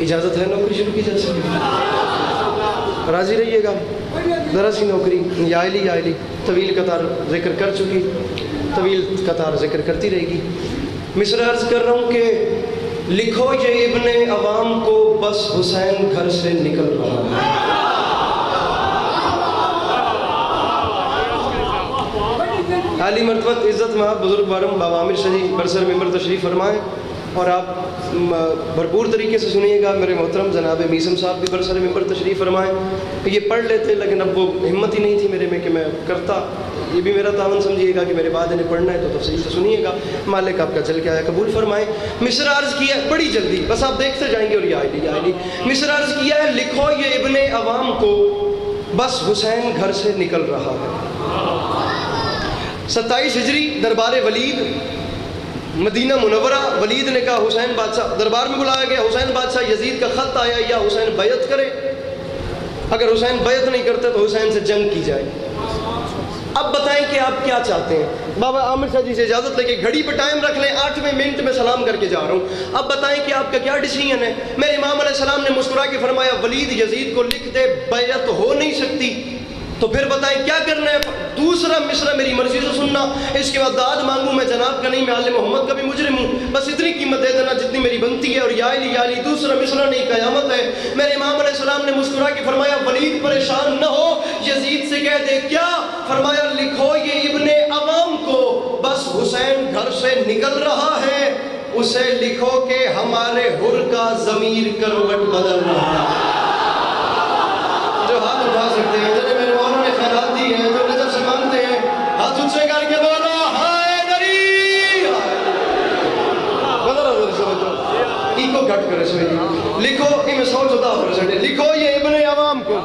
اجازت ہے نوکری شروع کی جا سکتی؟ راضی رہیے گا. ذرا سی نوکری یا علی طویل قطار ذکر کر چکی، طویل قطار ذکر کرتی رہے گی. مصرع عرض کر رہا ہوں کہ لکھو یہ ابن عوام کو بس حسین گھر سے نکل رہا ہے. عالی مرتبت عزت محب بزرگ بارم بابا عامر شاہ برسر ممبر تشریف فرمائیں اور آپ بھرپور طریقے سے سنیے گا. میرے محترم جناب میسم صاحب بھی برسر ممبر تشریف فرمائیں. یہ پڑھ لیتے لیکن اب وہ ہمت ہی نہیں تھی میرے میں کہ میں کرتا. یہ بھی میرا تعاون سمجھیے گا کہ میرے بعد انہیں پڑھنا ہے تو تفصیل سے سنیے گا. مالک آپ کا چل کے آیا قبول فرمائیں. مصرع عرض کیا ہے بڑی جلدی، بس آپ دیکھتے جائیں گے. اور یا علی مصرع عرض کیا ہے لکھو یہ ابن عوام کو بس حسین گھر سے نکل رہا ہے. 27 ہجری دربار ولید مدینہ منورہ. ولید نے کہا حسین بادشاہ دربار میں بلایا گیا. حسین بادشاہ یزید کا خط آیا یا حسین بیعت کرے، اگر حسین بیعت نہیں کرتے تو حسین سے جنگ کی جائے. اب بتائیں کہ آپ کیا چاہتے ہیں. بابا عامر شاہ جی سے اجازت لے کے گھڑی پہ ٹائم رکھ لیں، 8ویں منٹ میں سلام کر کے جا رہا ہوں. اب بتائیں کہ آپ کا کیا ڈیسیژن ہے. میرے امام علیہ السلام نے مسکرا کے فرمایا ولید یزید کو لکھ دے بیعت ہو نہیں سکتی. تو پھر بتائیں کیا کرنا ہے. دوسرا مصرع میری مرضی سے سننا، اس کے بعد داد مانگوں میں جناب کا نہیں، میں آل محمد کا بھی مجرم ہوں، بس اتنی قیمت دے دینا جتنی میری بنتی ہے. اور یا علی دوسرا مصرع نہیں قیامت ہے. میرے امام علیہ السلام نے مسکرا کے فرمایا ولید پریشان نہ ہو، یزید سے کہہ دے کیا. فرمایا لکھو یہ ابن عوام کو بس حسین گھر سے نکل رہا ہے، اسے لکھو کہ ہمارے حر کا ضمیر کروٹ بدل رہا ہے. جو ہاتھ اٹھا سکتے ہیں جنہیں میرے مولا نے خیرات دی ہے، جو نظر سے مانگتے ہیں ہاتھ اٹھ سے کر کے بولا حیدری. کو گھٹ کرے سوئی لکھو یہ میں 114% لکھو یہ ابن عوام کو،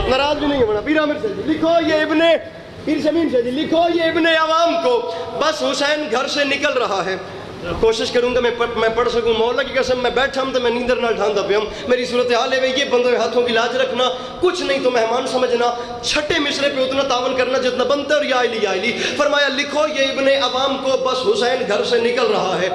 ناراض بھی نہیں ہونا. پیر عامر سے لکھو یہ ابن پیر شمیم سے لکھو یہ ابن عوام کو بس حسین گھر سے نکل رہا ہے. کوشش کروں گا میں پڑھ سکوں. مولا کی قسم میں بیٹھا ہوں تو میں نیندر نہ ڈھاندا پہ ہوں. میری صورتحال ہے یہ بندوں ہاتھوں کی لاج رکھنا، کچھ نہیں تو مہمان سمجھنا، چھٹے مصرے پہ اتنا تعاون کرنا جتنا بنتا ہے. اور یا علی فرمایا لکھو یہ ابن عوام کو بس حسین گھر سے نکل رہا ہے.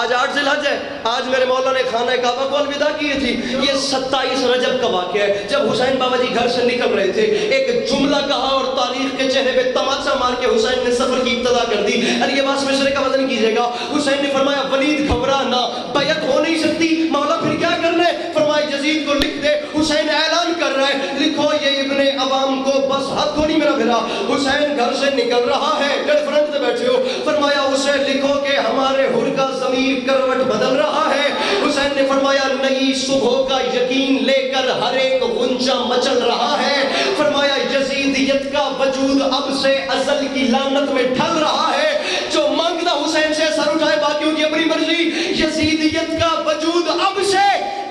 آج 8 ذی الحج ہے، آج میرے مولا نے خانہ کعبہ کو الوداع کی تھی. یہ 27 رجب کا واقعہ ہے جب حسین بابا جی گھر سے نکل رہے تھے. ایک جملہ کہا اور تاریخ کے چہرے پہ تماچا مار کے حسین نے سفر کی ابتدا کر دی. اور یہ بات مصرے کا وزن کیجیے گا. حسین نے فرمایا ولید گھبرا نہ، بیعت ہو نہیں سکتی. مولا پھر کیا کرنا ہے؟ فرمایا یزید کو لکھ دے. حسین اعلان کر رہا ہے لکھو یہ ابن عوام کو بس ہاتھ کو نہیں میرا پھرا، حسین گھر سے نکل رہا ہے. جڑے فرنٹ سے بیٹھے ہو فرمایا اسے لکھو کہ ہمارے حر کا ضمیر کروٹ بدل رہا ہے. حسین نے فرمایا نئی صبح کا یقین لے کر ہر ایک غنچہ مچل رہا ہے. فرمایا یزیدیت کا وجود اب سے ازل کی لعنت میں ڈھل رہا ہے. جو مانگتا حسین سے سر اٹھائے باقیوں کی اپنی مرضی. یزیدیت کا وجود اب سے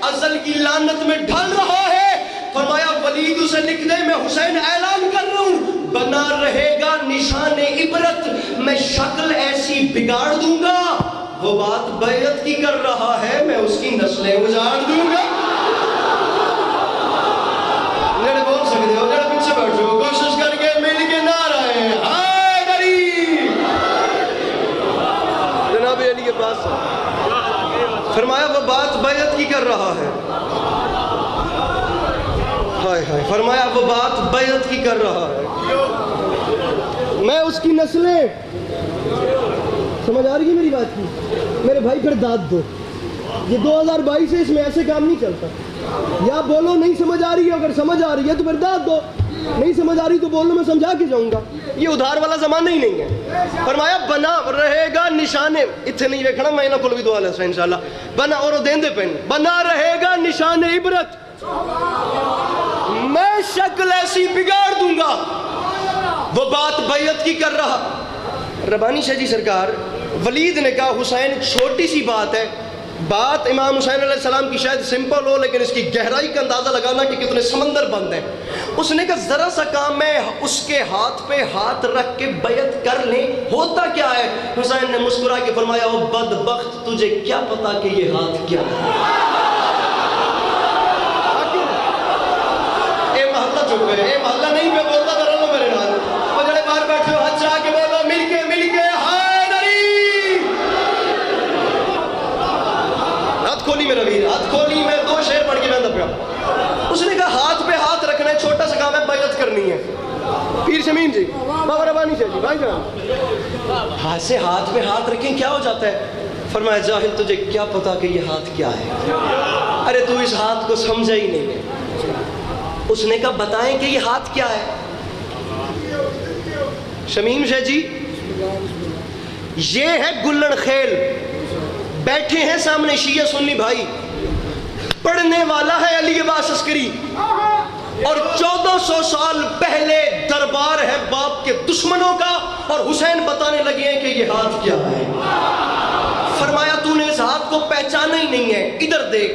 ازل کی لعنت میں ڈھل رہا ہے. فرمایا ولید اسے لکھ دے میں حسین اعلان کر رہا ہوں بنا رہے گا نشان عبرت، میں شکل ایسی بگاڑ دوں گا وہ بات بیعت کی کر رہا ہے میں اس کی نسلیں اجاڑ دوں گا. جڑے بول سکتے ہو جڑے پیچھے بیٹھے ہو کوشش کر کے مل کے نعرہ ہے حیدری. جناب علی کے پاس فرمایا وہ بات بیعت کی کر رہا ہے. فرمایا وہ بات بیعت کی کر رہا ہے، میں اس کی نسلیں. سمجھ آ رہی ہے میری بات کی؟ میرے بھائی پھر داد دو. یہ 2022 ہے، اس میں ایسے کام نہیں چلتا. یا بولو نہیں سمجھ آ رہی ہے، اگر سمجھ آ رہی ہے تو پھر داد دو. نہیں سمجھ آ رہی تو بولو میں سمجھا کے جاؤں گا. یہ ادھار والا زمانہ ہی نہیں ہے. فرمایا بنا رہے گا نشانے اتنے نہیں رکھنا میں انہوں کو بھی دعا لسا انشاءاللہ. بنا اور دین دے پہن بنا رہے گا نشان عبرت، میں شکل ایسی بگاڑ دوں گا وہ بات بیعت کی کر رہا. ربانی شاہ جی سرکار ولید نے کہا حسین چھوٹی سی بات ہے، بات امام حسین علیہ السلام کی شاید سمپل ہو لیکن اس کی گہرائی کا اندازہ لگانا کہ کتنے سمندر بند ہیں. اس نے کہا ذرا سا کام ہے اس کے ہاتھ پہ ہاتھ رکھ کے بیعت کر لیں، ہوتا کیا ہے؟ حسین نے مسکرا کے فرمایا او بدبخت تجھے کیا پتا کہ یہ ہاتھ کیا ہے. اے محلہ چپ گئے، اے محلہ نہیں پہ بولتا کر لو میرے نال. وہ جڑے باہر بیٹھے ہو ہاتھ چاہ کے بولو مل کے حیدری. ہاتھ کھولی میرا ویر، ہاتھ کھولی. میں 2 شعر پڑھ شمیم جی، بابا ربانی سے جی، بھائی جان ہاتھ سے ہاتھ پہ ہاتھ رکھیں کیا ہو جاتا ہے؟ فرمایا جاہل تجھے کیا پتا کہ یہ ہاتھ کیا ہے؟ ارے تو اس ہاتھ کو سمجھا ہی نہیں ہے۔ اس نے کہا بتائیں کہ یہ ہاتھ کیا ہے؟ شمیم شاہ جی یہ ہے گلن خیل، بیٹھے ہیں سامنے شیعہ سنی بھائی، پڑھنے والا ہے علی عباس عسکری، اور 1400 سال پہلے دربار ہے باپ کے دشمنوں کا، اور حسین بتانے لگے ہیں کہ یہ ہاتھ کیا ہے۔ فرمایا تو نے اس ہاتھ کو پہچانا ہی نہیں ہے، ادھر دیکھ،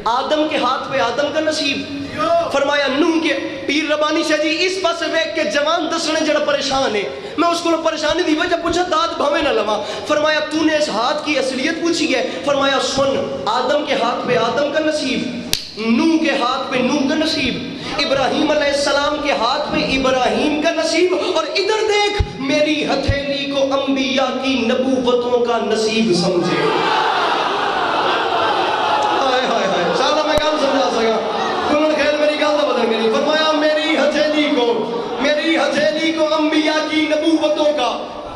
آدم کے ہاتھ پہ آدم کا نصیب، فرمایا نوح کے پیر ربانی سے جی اس پاس ویک کے جوان دسنے جڑا پریشان ہے، میں اس کو پریشانی دی وجہ پوچھا داد بھوے نہ لوا، فرمایا تو نے اس ہاتھ کی اصلیت پوچھی ہے؟ فرمایا سن، آدم کے ہاتھ پہ آدم کا نصیب، نوح کے ہاتھ پہ نوح کا نصیب، ابراہیم علیہ السلام کے ہاتھ پہ ابراہیم کا نصیب، اور ادھر دیکھ میری ہتھیلی کو انبیاء کی نبوتوں کا نصیب سمجھے۔ فرمایا میری ہتھیلی کو انبیاء کی نبوتوں کا،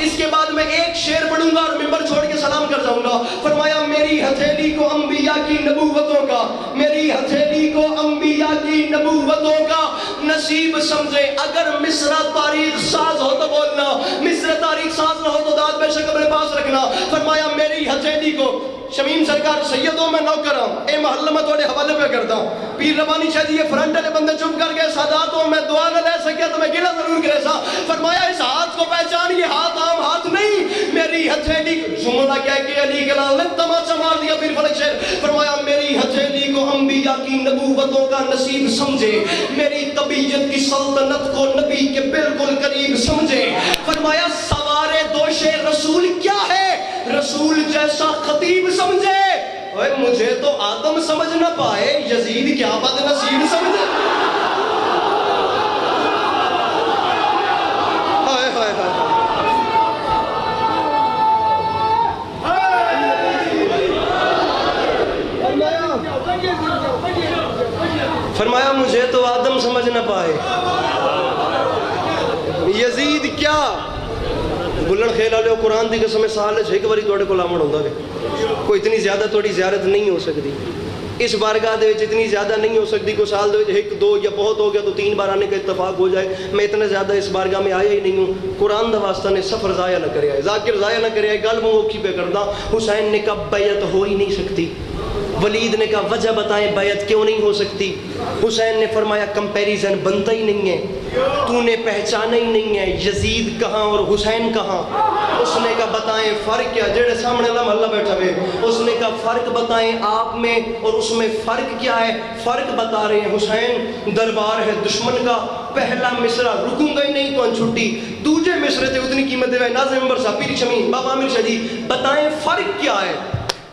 اس کے بعد میں ایک شعر پڑھوں گا اور ممبر چھوڑ کے سلام کر جاؤں گا۔ فرمایا میری ہتھیلی کو انبیاء کی نبوتوں کا، میری ہتھیلی کو انبیاء کی نبوتوں کا نصیب سمجھے۔ اگر مصرع تاریخ ساز ہو تو بولنا، مصرع تاریخ ساز نہ ہو تو داد بے شک اپنے پاس رکھنا۔ فرمایا میری ہتھیلی کو، شمیم سرکار سیدوں میں نوکراں اے محلہ میں توڑے حوالے پہ کرتا ہوں، پیر ربانی شاہ جی یہ فرنٹ والے بندے چپ کر گئے، ساداتوں میں دعا نہ لے سکیا تو میں گلہ ضرور کرے سا۔ فرمایا اس ہاتھ کو پہچان، یہ ہاتھ عام ہاتھ نہیں، میری ہتھیلی جملہ کہہ کے علی کلال نے تماچا مار دیا پیر فلک شیر۔ فرمایا میری ہتھیلی کو انبیاء کی نبوتوں کا نصیب سمجھے، میری طبیعت کی سلطنت کو نبی کے بالکل قریب سمجھے۔ فرمایا سوار دوش رسول کیا ہے؟ رسول جیسا خطیب سمجھے۔ اوے مجھے تو آدم سمجھ نہ پائے، یزید کیا بد نصیب سمجھے۔ ہائے ہائے ہائے، فرمایا مجھے تو آدم سمجھ نہ پائے، یزید کیا۔ گلن خیل والے قرآن دی قسم سال ہے ایک باری توڑے کو لامن ہوندہ ہے، کوئی اتنی زیادہ توڑی زیارت نہیں ہو سکتی، اس بارگاہ دے وچ اتنی زیادہ نہیں ہو سکتی، کوئی سال دے وچ ایک دو یا بہت ہو گیا تو 3 بار آنے کا اتفاق ہو جائے۔ میں اتنا زیادہ اس بارگاہ میں آیا ہی نہیں ہوں، قرآن دا واسطہ نے سفر ضائع نہ کرے آئے، ذاکر ضائع نہ کرے آئے، گل موکھی پہ کردہ۔ حسین نے کہا بیعت ہو ہی نہیں سکتی، ولید نے کہا وجہ بتائیں بیعت کیوں نہیں ہو سکتی؟ حسین نے فرمایا کمپیریزن بنتا ہی نہیں ہے، تو نے پہچانا ہی نہیں ہے یزید کہاں اور حسین کہاں۔ اس نے کہا بتائیں فرق کیا، جڑے سامنے اللہ محلہ بیٹھا ہوئے، اس نے کہا فرق بتائیں آپ میں اور اس میں فرق کیا ہے؟ فرق بتا رہے ہیں، حسین دربار ہے دشمن کا، پہلا مصرع رکوں گا ہی نہیں تو ان چھٹی، دوجے مصرع تے اتنی قیمت دے ناظم ممبر صاحب پیر شمیم بابا عامر شاہ جی بتائیں فرق کیا ہے؟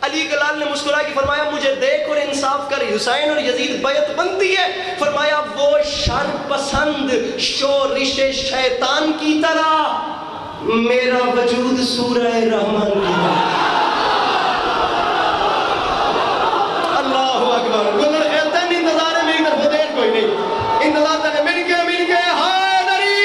علی گلال نے مسکرا کے فرمایا مجھے دیکھ اور انصاف کر، حسین اور یزید بیعت بنتی ہے؟ فرمایا وہ شر پسند شورش شیطان کی طرح، میرا وجود سورہ رحمان کی طرح۔ اللہ اکبر، گلن خیلتے ہیں انتظار ہے میری طرف دیر کوئی نہیں، انتظار تک مل گئے حیدری۔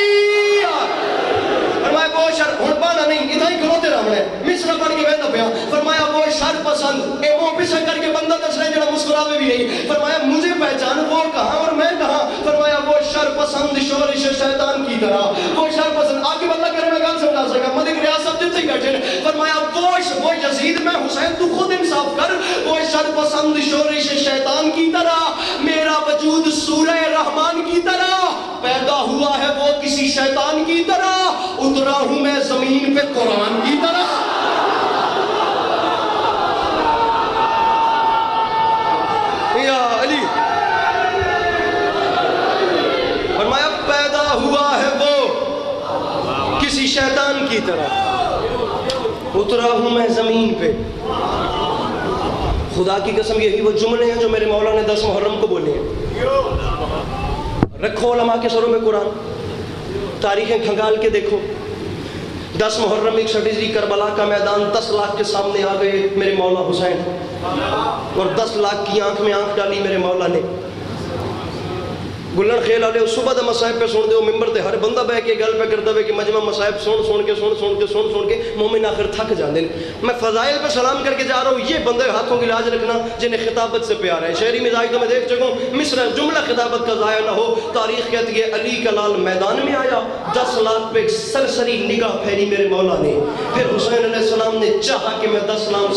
فرمایا وہ شر ہنپانا نہیں، ادھا ہی کھلوتے رہنے مصرع پڑھ کے بیٹھا پیا۔ فرمایا وہ شر پسند اے وہ پیچھے کر کے بندہ دس رہے جڑا مسکرا بھی نہیں۔ فرمایا مجھے پہچان وہ کہاں اور میں کہاں؟ فرمایا وہ شر پسند شورش شیطان کی طرح، وہ شر پسند آگے بندہ کرے میں گل سمجھا سکا ملک ریاست جتنے بیٹھے۔ فرمایا وہ یزید میں حسین تو خود انصاف کر، وہ شر پسند شورش شیطان کی طرح، میرا وجود سورہ رحمان کی طرح، پیدا ہوا ہے وہ کسی شیطان کی طرح، اترا ہوں میں زمین پہ قرآن کی طرح۔ فرمایا پیدا ہوا ہے وہ کسی شیطان کی طرح، اترا ہوں میں زمین پہ۔ خدا کی قسم یہی وہ جملے ہیں جو میرے مولا نے 10 محرم کو بولے ہیں۔ رکھو علماء کے سروں میں قرآن، تاریخیں کھنگال کے دیکھو، 10 محرم 61 ہجری کربلا کا میدان 10 لاکھ کے سامنے آ گئے میرے مولا حسین، اور 10 لاکھ کی آنکھ میں آنکھ ڈالی میرے مولا نے۔ گلن خیل والے صبح دے مصائب پہ سن دے ممبر تے ہر بندہ بہ کے گل پہ کردا وے کہ مجمع مصائب سن کے مومن آخر تھک جاندے ہیں. میں فضائل پہ سلام کر کے جا رہا ہوں. یہ بندے ہاتھوں کی لاج رکھنا جنہیں خطابت سے پیار ہے. شہری مزاج تو میں دیکھ چکا ہوں مصر جملہ خطابت کا ضائع نہ ہو. تاریخ کہتی ہے علی کا لال میدان میں آیا 10 لاکھ پہ سرسری نگاہ پھیری میرے مولا نے. پھر حسین علیہ السلام نے چاہا کہ میں 10 لاکھ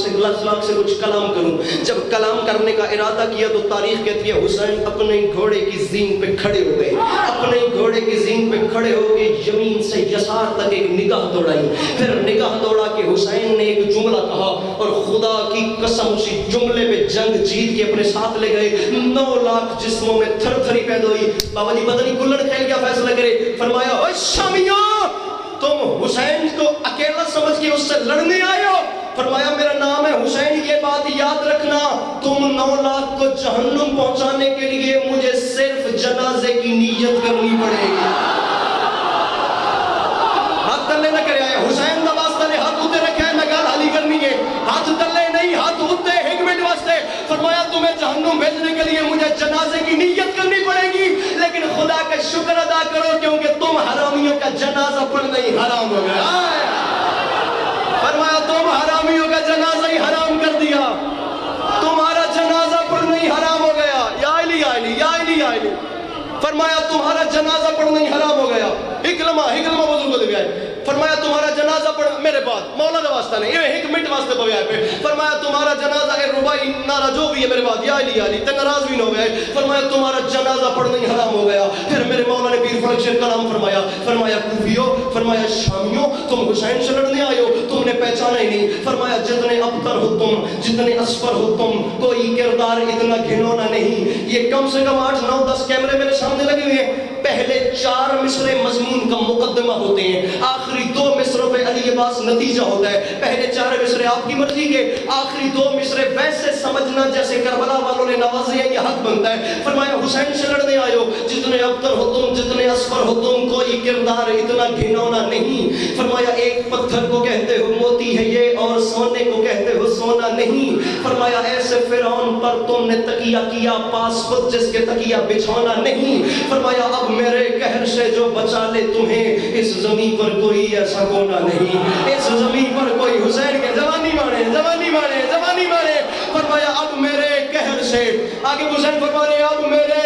سے کچھ کلام کروں. جب کلام کرنے کا ارادہ کیا تو تاریخ کہتی ہے حسین اپنے گھوڑے کی زین پہ کھڑے ہو گئے. اپنے گھوڑے کی زین پہ کھڑے ہو کے یمین سے یسار تک ایک نگاہ دوڑائی. پھر نگاہ دوڑا کے حسین نے ایک جملہ کہا اور خدا کی قسم اسی جملے پہ جنگ جیت کے اپنے ساتھ لے گئے. 9 لاکھ جسموں میں تھر تھری پیدا ہوئی. بابا جی پتہ نہیں گلن کھیل کیا فیصلہ کرے. فرمایا اوے شامیوں تم حسین کو اکیلا سمجھ کے اس سے لڑنے آئے ہو. فرمایا میرا نام ہے حسین. یہ بات یاد رکھنا تم 9 لاکھ کو جہنم پہنچانے کے لیے مجھے صرف جنازے کی نیت کرنی پڑے گی. ہاتھ تلے نہ کرے آئے حسین دا واسطہ نے ہاتھ اتنے رکھا ہے. میں گال حالی کرنی ہے. ہاتھ تلے نہیں ہاتھ اتنے ایک منٹ واسطے. فرمایا تمہیں جہنم بھیجنے کے لیے مجھے جنازے کی نیت کرنی پڑے گی لیکن خدا کا شکر ادا کرو کیونکہ تم حرامیوں کا جنازہ پڑھنا ہی حرام ہو گیا. فرمایا تم حرامیوں کا جنازہ ہی حرام کر دیا. تمہارا جنازہ پڑھنا ہی حرام ہو گیا. یا علی یا علی یا علی یا علی. فرمایا تمہارا جنازہ پڑھنا ہی حرام ہو گیا. اکرمہ بزرگ دے گئے. فرمایا تمہارا جنازہ پڑھ میرے بعد مولا دا واسطہ نہیں یہ ایک منٹ واسطے پہ آئے پہ. فرمایا تمہارا جنازہ ہے ربائی نارا جو بھی ہے میرے بعد یا علی یا علی تے ناراض بھی نہ ہو گئے. فرمایا تمہارا جنازہ پڑھنا ہی حرام ہو گیا. پھر میرے مولا نے پیر فلک شیر کلام فرمایا. فرمایا کوفیو فرمایا شامیوں تم حسین سے لڑنے آئے ہو تم نے پہچانا ہی نہیں. فرمایا جتنے ابتر ہو تم جتنے اسفر ہو تم کوئی کردار اتنا گھنونا نہیں. یہ کم سے کم 8 9 10 کیمرے میرے سامنے لگے ہوئے ہیں. پہلے 4 مصرے مضمون کا مقدمہ ہوتے ہیں. آخری 2 مصروں پہ علی عباس نتیجہ ہوتا ہے. پہلے 4 مصرے آپ کی مرضی کے آخری 2 مصرے ویسے سمجھنا جیسے کربلا والوں نے نوازے ہیں. یہ حق بنتا ہے. فرمایا حسین سے لڑنے آئے ہو جتنے ابتر ہو تم جتنے اسفر ہو تم کوئی کردار اتنا گھنونا نہیں. فرمایا ایک پتھر کو کہتے ہو موتی ہے یہ اور سونے کو کہتے ہو سونا نہیں. فرمایا ایسے فرعون پر تم نے تکیہ کیا پاس خود جس کے تکیہ بچھونا نہیں. فرمایا اب میرے قہر سے جو بچا لے تمہیں اس زمین پر کوئی ایسا کونا نہیں. اس زمین پر کوئی حسین کے زبانی مانے. فرمایا اب میرے قہر سے آگے حسین فرمانے اب میرے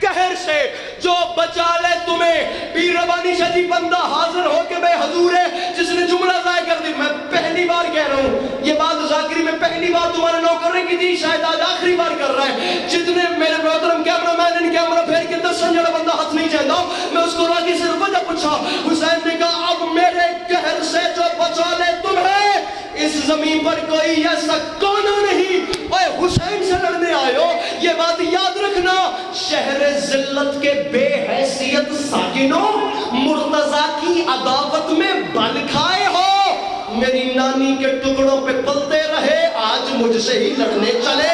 قہر سے جو بچا لے تمہیں. پیر ربانی شاہ جی بندہ حاضر ہو کے بے حضور ہے جس نے جملہ ضائع کر دی. میں پہلی بار کہہ رہا ہوں یہ بات ذاکری میں پہلی بار تمہارے نو کرنے کی تھی شاید آج آخری بار کر رہا ہے. جتنے میرے محترم کیمرہ مین ان کیمرہ پھیر کے 10 جڑا بندہ ہاتھ نہیں چاہتا میں اس کو راکی سے وجہ پوچھا. حسین نے کہا اب میرے قہر سے جو بچا لے تمہیں اس زمین پر کوئی ایسا کونا نہیں. اوے حسین سے لڑنے آئے ہو یہ بات یاد رکھنا. شہر ذلت کے بے حیثیت ساکنوں مرتضیٰ کی عداوت میں بل کھائے ہو. میری نانی کے ٹکڑوں پہ پلتے رہے آج مجھ سے ہی لڑنے چلے